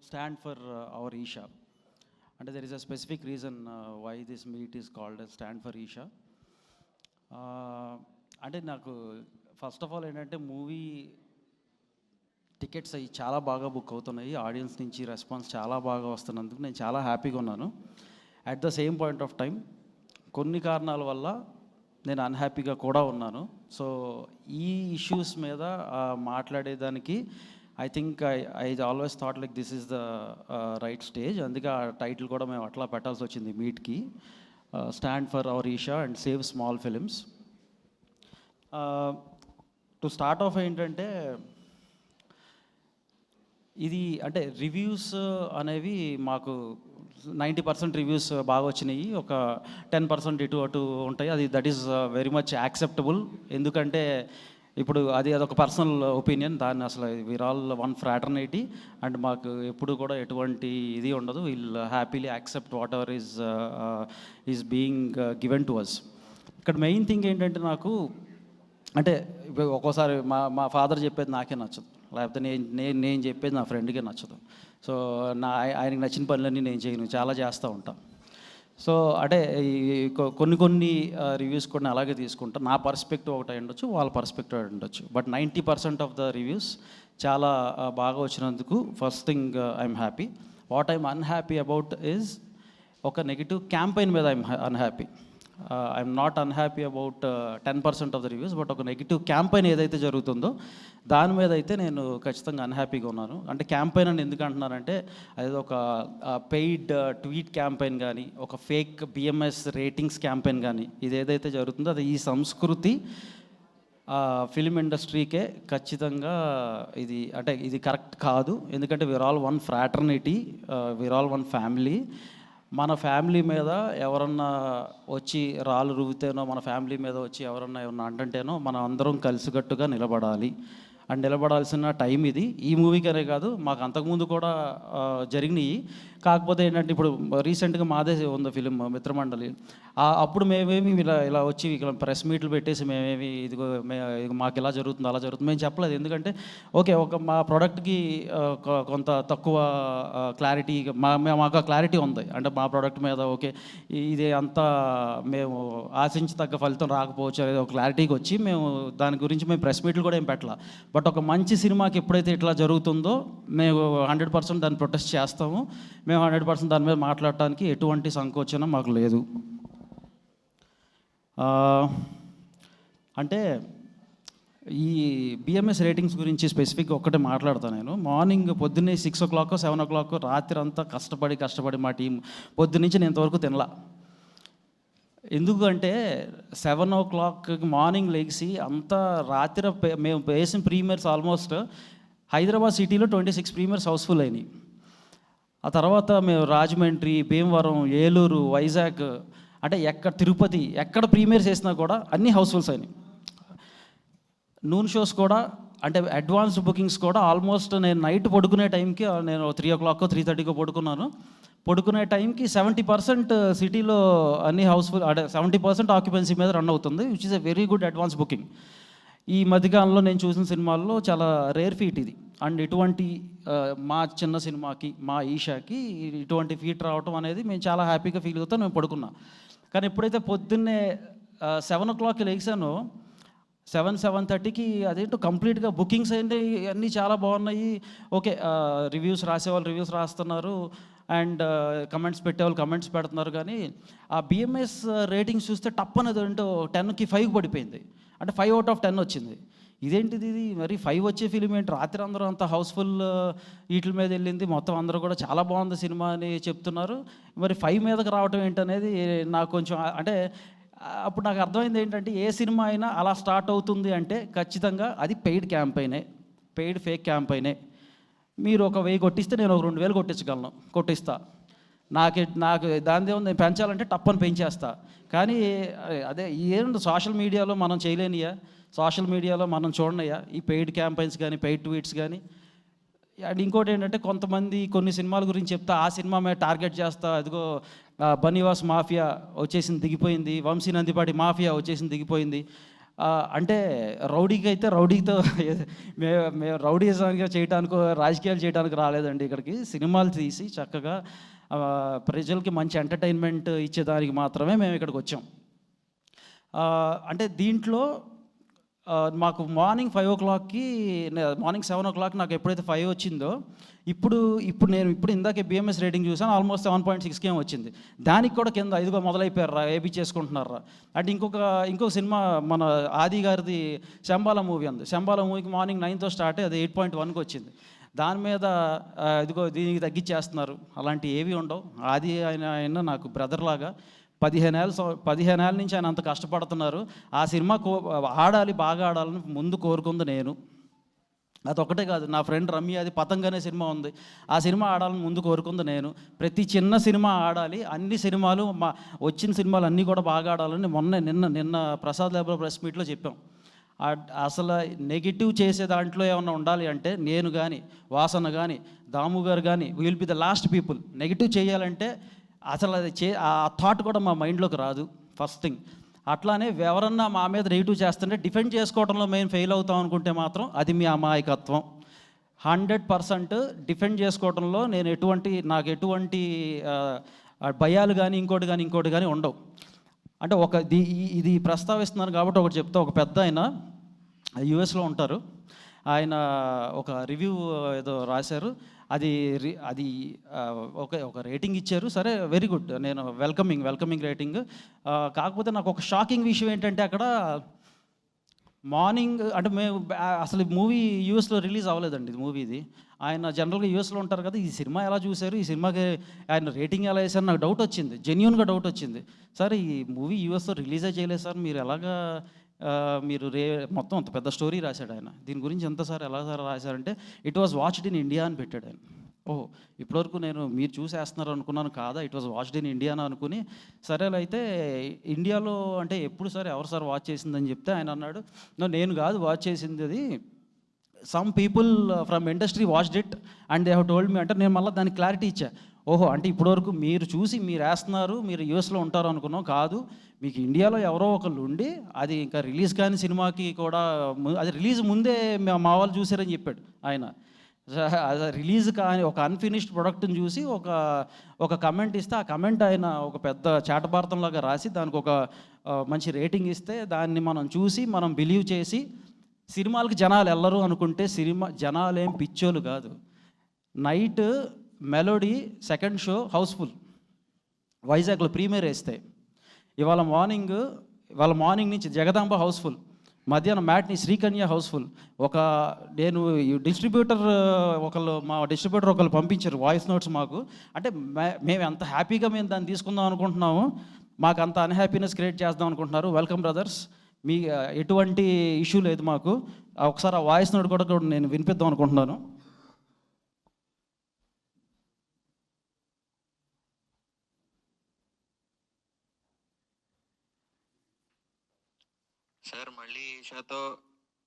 stand for our Isha. And there is a specific reason why this meet is called as Stand for Isha. అంటే నాకు first of all ఏంటంటే movie tickets అవి చాలా బాగా book అవుతున్నాయి, audience నుంచి response చాలా బాగా వస్తున్నందుకు నేను చాలా హ్యాపీగా ఉన్నాను. At the same point of time కొన్ని కారణాల వల్ల నేను అన్హ్యాపీగా కూడా ఉన్నాను. సో ఈ ఇష్యూస్ మీద మాట్లాడేదానికి I think I always thought like this is the right stage. అందుకే ఆ టైటిల్ కూడా మేము అట్లా పెట్టాల్సి వచ్చింది మీట్కి, stand for our Isha and save small films. To start off ఏంటంటే ఇది అంటే రివ్యూస్ అనేవి మాకు 90% రివ్యూస్ బాగా వచ్చినాయి, ఒక 10% ఇటు అటు ఉంటాయి. అది that is very much acceptable. ఎందుకంటే ఇప్పుడు అదొక పర్సనల్ ఒపీనియన్, దాన్ని అసలు we are all one fraternity and మాకు ఎప్పుడు కూడా ఎటువంటి ఇది ఉండదు. Will happily accept whatever is being given to us. ఇక్కడ మెయిన్ థింగ్ ఏంటంటే నాకు అంటే ఒక్కోసారి మా ఫాదర్ చెప్పేది నాకే నచ్చదు, లేకపోతే నేను చెప్పేది నా ఫ్రెండ్కే నచ్చదు. సో ఆయనకి నచ్చిన పనులన్నీ నేను చేయను, చాలా చేస్తూ ఉంటాను. సో అంటే కొన్ని రివ్యూస్ కూడా అలాగే తీసుకుంటాను. నా పర్స్పెక్టివ్ ఒకటి ఉండొచ్చు, వాళ్ళ పర్స్పెక్టివ్ ఉండొచ్చు. బట్ 90% ఆఫ్ ద రివ్యూస్ చాలా బాగా వచ్చినందుకు first thing I'm happy. What I'm unhappy about is ఒక నెగిటివ్ క్యాంపెయిన్ మీద I'm unhappy. I'm not unhappy about 10% of the reviews, but ఒక నెగిటివ్ క్యాంపెయిన్ ఏదైతే జరుగుతుందో దాని మీద అయితే నేను ఖచ్చితంగా అన్హ్యాపీగా ఉన్నాను. అంటే క్యాంపెయిన్ అని ఎందుకు అంటున్నానంటే అది ఒక పెయిడ్ ట్వీట్ క్యాంపెయిన్ కానీ, ఒక ఫేక్ బిఎంఎస్ రేటింగ్స్ క్యాంపెయిన్ కానీ, ఇది ఏదైతే జరుగుతుందో అది ఈ సంస్కృతి ఫిల్మ్ ఇండస్ట్రీకే ఖచ్చితంగా ఇది కరెక్ట్ కాదు. ఎందుకంటే we are all one fraternity, we are all one family. మన ఫ్యామిలీ మీద ఎవరన్నా వచ్చి రాళ్ళు రువ్వుతేనో, మన ఫ్యామిలీ మీద వచ్చి ఎవరన్నా ఏమన్నా అంటంటేనో మనం అందరం కలిసికట్టుగా నిలబడాలి. అండ్ నిలబడాల్సిన టైం ఇది. ఈ మూవీకనే కాదు, మాకు అంతకుముందు కూడా జరిగినాయి. కాకపోతే ఏంటంటే ఇప్పుడు రీసెంట్గా మాదే ఉంది ఫిలిం మిత్రమండలి. అప్పుడు మేమేమి ఇలా వచ్చి ఇక్కడ ప్రెస్ మీట్లు పెట్టేసి మేమేమి ఇదిగో మాకు ఇలా జరుగుతుంది అలా జరుగుతుంది మేము చెప్పలేదు. ఎందుకంటే ఒక మా ప్రోడక్ట్కి కొంత తక్కువ క్లారిటీ, మాకు ఆ క్లారిటీ ఉంది. అంటే మా ప్రోడక్ట్ మీద ఇది అంతా మేము ఆశించి తగ్గ ఫలితం రాకపోవచ్చు అనేది ఒక క్లారిటీకి వచ్చి మేము దాని గురించి మేము ప్రెస్ మీట్లు కూడా ఏం పెట్టాల. బట్ ఒక మంచి సినిమాకి ఎప్పుడైతే ఇట్లా జరుగుతుందో మేము 100% దాన్ని ప్రొటెస్ట్ చేస్తాము. మేము 100% దాని మీద మాట్లాడటానికి ఎటువంటి సంకోచనం మాకు లేదు. అంటే ఈ బిఎంఎస్ రేటింగ్స్ గురించి స్పెసిఫిక్గా ఒక్కటే మాట్లాడతాను నేను. మార్నింగ్ పొద్దున్నే 6 o'clock 7 o'clock రాత్రి అంతా కష్టపడి మా టీం పొద్దున్నుంచి నేను ఇంతవరకు తినలా. ఎందుకంటే 7 o'clock మార్నింగ్ లెగిసి అంతా రాత్రి మేము వేసిన ప్రీమియర్స్ ఆల్మోస్ట్ హైదరాబాద్ సిటీలో 26 ప్రీమియర్స్ హౌస్ఫుల్ అయినాయి. ఆ తర్వాత మేము రాజమండ్రి, భీమవరం, ఏలూరు, వైజాగ్, అంటే తిరుపతి ఎక్కడ ప్రీమియర్స్ వేసినా కూడా అన్నీ హౌస్ఫుల్స్ అయినాయి. నూన్ షోస్ కూడా అంటే అడ్వాన్స్ బుకింగ్స్ కూడా ఆల్మోస్ట్ నేను నైట్ పడుకునే టైంకి నేను 3 o'clock 3:30 పడుకున్నాను. పడుకునే టైంకి 70% సిటీలో అన్ని హౌస్ఫుల్, అంటే 70% ఆక్యుపెన్సీ మీద రన్ అవుతుంది, which is a very good advance booking. ఈ మధ్యకాలంలో నేను చూసిన సినిమాల్లో చాలా రేర్ ఫీట్ ఇది. అండ్ ఇటువంటి మా చిన్న సినిమాకి, మా ఈషాకి ఇటువంటి ఫీట్ రావటం అనేది మేము చాలా హ్యాపీగా ఫీల్ అవుతాం. మేము పడుకున్నాం. కానీ ఎప్పుడైతే పొద్దున్నే 7 o'clock లేచానో 7:30కి అదేంటో కంప్లీట్గా బుకింగ్స్ ఏంటి అన్నీ చాలా బాగున్నాయి. రివ్యూస్ రాసేవాళ్ళు రివ్యూస్ రాస్తున్నారు అండ్ కమెంట్స్ పెట్టేవాళ్ళు కమెంట్స్ పెడుతున్నారు. కానీ ఆ బిఎంఎస్ రేటింగ్స్ చూస్తే టప్ అనేది ఏంటో 10కి 5 పడిపోయింది. అంటే 5 out of 10 వచ్చింది. ఇదేంటిది ఇది మరి 5 వచ్చే ఫిలిం ఏంటి? రాత్రి అందరూ అంత హౌస్ఫుల్ వీటి మీద వెళ్ళింది, మొత్తం అందరూ కూడా చాలా బాగుంది సినిమా అని చెప్తున్నారు. మరి 5 మీదకి రావటం ఏంటనేది నాకు కొంచెం అంటే అప్పుడు నాకు అర్థమైంది ఏంటంటే ఏ సినిమా అయినా అలా స్టార్ట్ అవుతుంది అంటే ఖచ్చితంగా అది పెయిడ్ క్యాంపెయినే, పెయిడ్ ఫేక్ క్యాంపెయినే. మీరు ఒక 1000 కొట్టిస్తే నేను ఒక 2000 కొట్టిస్తా. నాకు దాని దేవుని నేను పెంచాలంటే టప్పని పెంచేస్తా. కానీ అదే ఏంటి సోషల్ మీడియాలో మనం చేయలేనియా, సోషల్ మీడియాలో మనం చూడనయ్యా ఈ పెయిడ్ క్యాంపెయిన్స్ కానీ, పెయిడ్ ట్వీట్స్ కానీ. అండ్ ఇంకోటి ఏంటంటే కొంతమంది కొన్ని సినిమాల గురించి చెప్తా, ఆ సినిమా మీద టార్గెట్ చేస్తా. అదిగో బన్నీవాస్ మాఫియా వచ్చేసింది దిగిపోయింది, వంశీ నందిపాటి మాఫియా వచ్చేసింది దిగిపోయింది, అంటే రౌడీకి అయితే రౌడీతో మేము రౌడీజంగా చేయడానికో రాజకీయాలు చేయడానికి రాలేదండి ఇక్కడికి. సినిమాలు తీసి చక్కగా ప్రజలకి మంచి ఎంటర్టైన్మెంట్ ఇచ్చేదానికి మాత్రమే మేము ఇక్కడికి వచ్చాం. అంటే దీంట్లో మాకు మార్నింగ్ 5:00కి మార్నింగ్ 7:00 నాకు ఎప్పుడైతే 5 వచ్చిందో ఇప్పుడు ఇందాకే బిఎంఎస్ రేటింగ్ చూసాను, ఆల్మోస్ట్ 7.6 ఏం వచ్చింది. దానికి కూడా కింద ఇదిగో మొదలైపోయారా ఏబీ చేసుకుంటున్నారా అంటే ఇంకొక సినిమా మన ఆది గారిది శంబాల మూవీ ఉంది. శంబాల మూవీకి మార్నింగ్ 9తో స్టార్ట్ అయ్యి అది 8.1కి వచ్చింది. దాని మీద ఇదిగో దీనికి తగ్గించేస్తున్నారు, అలాంటివి ఏవి ఉండవు. ఆది ఆయన నాకు బ్రదర్ లాగా 15 ఏళ్ళ నుంచి ఆయన అంత కష్టపడుతున్నారు. ఆ సినిమా ఆడాలి, బాగా ఆడాలని ముందు కోరుకుంది నేను. అదొక్కటే కాదు, నా ఫ్రెండ్ రమ్య అది పతంగ్ అనే సినిమా ఉంది, ఆ సినిమా ఆడాలని ముందు కోరుకుంది నేను. ప్రతి చిన్న సినిమా ఆడాలి, అన్ని సినిమాలు వచ్చిన సినిమాలు అన్నీ కూడా బాగా ఆడాలని నిన్న ప్రసాద్ ల్యాబ్లో ప్రెస్ మీట్లో చెప్పాం. అసలు నెగిటివ్ చేసే దాంట్లో ఏమన్నా ఉండాలి అంటే నేను కానీ, వాసన కానీ, దాము గారు కానీ, will be the last people. Negative చేయాలంటే అసలు అది ఆ థాట్ కూడా మా మైండ్లోకి రాదు ఫస్ట్ థింగ్. అట్లానే ఎవరన్నా మా మీద నెగిటివ్ చేస్తుంటే డిఫెండ్ చేసుకోవడంలో మేము ఫెయిల్ అవుతాం అనుకుంటే మాత్రం అది మీ అమాయకత్వం. 100% డిఫెండ్ చేసుకోవడంలో నాకు ఎటువంటి భయాలు కానీ ఇంకోటి కానీ ఉండవు. అంటే ఇది ప్రస్తావిస్తున్నాను కాబట్టి ఒకటి చెప్తా. ఒక పెద్ద ఆయన యుఎస్లో ఉంటారు, ఆయన ఒక రివ్యూ ఏదో రాశారు, అది ఒక రేటింగ్ ఇచ్చారు. సరే, వెరీ గుడ్, నేను వెల్కమింగ్ రేటింగ్. కాకపోతే నాకు ఒక షాకింగ్ విషయం ఏంటంటే అక్కడ మార్నింగ్ అంటే మేము అసలు మూవీ యూఎస్లో రిలీజ్ అవ్వలేదండి. ఇది ఆయన జనరల్గా యూఎస్లో ఉంటారు కదా, ఈ సినిమా ఎలా చూశారు, ఈ సినిమాకి ఆయన రేటింగ్ ఎలా వేశారు, నాకు డౌట్ వచ్చింది, జెన్యూన్గా డౌట్ వచ్చింది. సార్ ఈ మూవీ యూఎస్లో రిలీజే చేయలేదు సార్, మీరు ఎలాగా మీరు మొత్తం అంత పెద్ద స్టోరీ రాశాడు ఆయన, దీని గురించి ఎంత సార్ ఎలా సార్ రాశారంటే it was watched in India అని పెట్టాడు ఆయన. ఓహో, ఇప్పటివరకు మీరు చూసేస్తున్నారు అనుకున్నాను, కాదా it was watched in India అని అనుకుని, సరేలే అయితే ఇండియాలో అంటే ఎప్పుడు సార్ ఎవరు సార్ వాచ్ చేసిందని చెప్తే ఆయన అన్నాడు, నేను కాదు వాచ్ చేసింది, అది some people from industry watched it and they have told me అంటే. నేను మళ్ళీ దానికి క్లారిటీ ఇచ్చా. ఓహో, అంటే ఇప్పటివరకు మీరు చూసి మీరు వేస్తున్నారు, మీరు యూఎస్లో ఉంటారు అనుకున్నాం, కాదు మీకు ఇండియాలో ఎవరో ఒకళ్ళు ఉండి అది ఇంకా రిలీజ్ కాని సినిమాకి కూడా అది రిలీజ్ ముందే మా వాళ్ళు చూసారని చెప్పాడు ఆయన. రిలీజ్ కానీ ఒక అన్ఫినిష్డ్ ప్రొడక్ట్ని చూసి ఒక కమెంట్ ఇస్తే ఆ కమెంట్ ఆయన ఒక పెద్ద చాటభారతంలాగా రాసి దానికి ఒక మంచి రేటింగ్ ఇస్తే దాన్ని మనం చూసి మనం బిలీవ్ చేసి సినిమాలకి జనాలు వెళ్ళరు అనుకుంటే జనాలు ఏం పిచ్చోలు కాదు. Night melody second show house full వైజాగ్లో ప్రీమియర్ వేస్తే, ఇవాళ మార్నింగ్ నుంచి జగదాంబ హౌస్ఫుల్, మధ్యాహ్నం మ్యాట్ని శ్రీకన్య హౌస్ఫుల్. నేను మా డిస్ట్రిబ్యూటర్ ఒకళ్ళు పంపించారు వాయిస్ నోట్స్ మాకు. అంటే మేము ఎంత హ్యాపీగా మేము దాన్ని తీసుకుందాం అనుకుంటున్నాము, మాకు అంత అన్హ్యాపీనెస్ క్రియేట్ చేద్దాం అనుకుంటున్నారు. వెల్కమ్ బ్రదర్స్, మీ ఎటువంటి ఇష్యూ లేదు మాకు. ఒకసారి ఆ వాయిస్ నోట్ కూడా నేను వినిపిద్దాం అనుకుంటున్నాను. సార్ మళ్ళీ ఈషాతో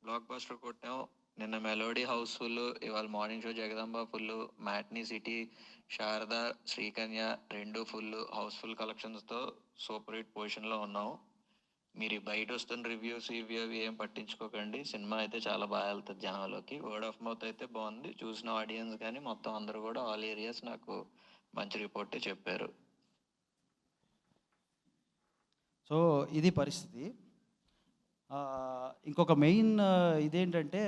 బ్లాక్ బస్టర్ కొట్టాం. నిన్న మెలోడీ హౌస్ఫుల్, ఇవాళ morning show Jagadamba full, matinee City, Sharada, Srikanya 2 full housefull కలెక్షన్స్తో సూపర్ హిట్ పొజిషన్లో ఉన్నాం. మీరు బయట వస్తున్న రివ్యూస్ ఇవి ఏం పట్టించుకోకండి, సినిమా అయితే చాలా బాగా వెళ్తుంది జనాల్లోకి. వర్డ్ ఆఫ్ మౌత్ అయితే బాగుంది, చూసిన ఆడియన్స్ కానీ మొత్తం అందరూ కూడా ఆల్ ఏరియాస్ నాకు మంచి రిపోర్టే చెప్పారు. సో ఇది పరిస్థితి. ఇంకొక మెయిన్ ఇదేంటంటే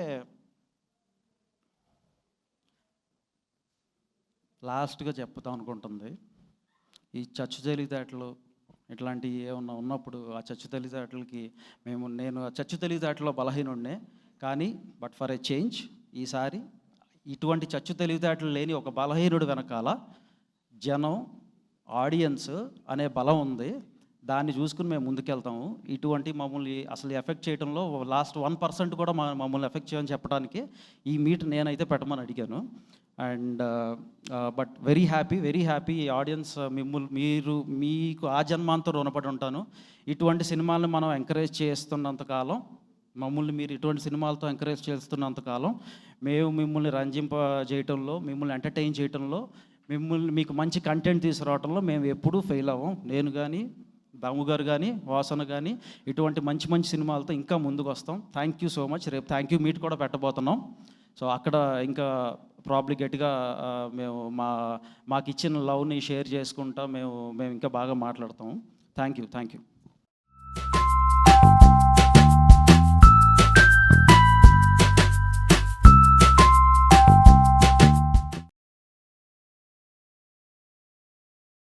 లాస్ట్గా చెప్తాం అనుకుంటుంది, ఈ చచ్చు తెలివితేటలు ఇట్లాంటివి ఏమన్నా ఉన్నప్పుడు ఆ చచ్చు తెలివితేటలకి నేను ఆ చచ్చు తెలివితేటలో బలహీనుడినే, కానీ బట్ ఫర్ ఏ చేంజ్ ఈసారి ఇటువంటి చచ్చు తెలివితేటలు లేని ఒక బలహీనుడు వెనకాల జనం, ఆడియన్స్ అనే బలం ఉంది. దాన్ని చూసుకుని మేము ముందుకెళ్తాము. ఇటువంటి మమ్మల్ని అసలు ఎఫెక్ట్ చేయడంలో లాస్ట్ 1% కూడా మమ్మల్ని ఎఫెక్ట్ చేయని చెప్పడానికి ఈ మీట్ నేనైతే పెట్టమని అడిగాను. And but very happy audience, మీకు ఆ జన్మాంతో రుణపడి ఉంటాను. ఇటువంటి సినిమాలను మనం ఎంకరేజ్ చేస్తున్నంతకాలం, మీరు ఇటువంటి సినిమాలతో ఎంకరేజ్ చేస్తున్నంతకాలం మేము మిమ్మల్ని రంజింపజేయటంలో, మిమ్మల్ని ఎంటర్టైన్ చేయటంలో, మీకు మంచి కంటెంట్ తీసుకురావడంలో మేము ఎప్పుడూ ఫెయిల్ అవ్వం. నేను కానీ, దాము గారు కానీ వాసన కానీ ఇటువంటి మంచి మంచి సినిమాలతో ఇంకా ముందుకు వస్తాం. Thank you so much. రేపు థ్యాంక్ యూ మీట్ కూడా పెట్టబోతున్నాం. సో అక్కడ ఇంకా ప్రాబ్లీ గట్టిగా మేము మాకు ఇచ్చిన లవ్ని షేర్ చేసుకుంటా మేము ఇంకా బాగా మాట్లాడతాం. Thank you.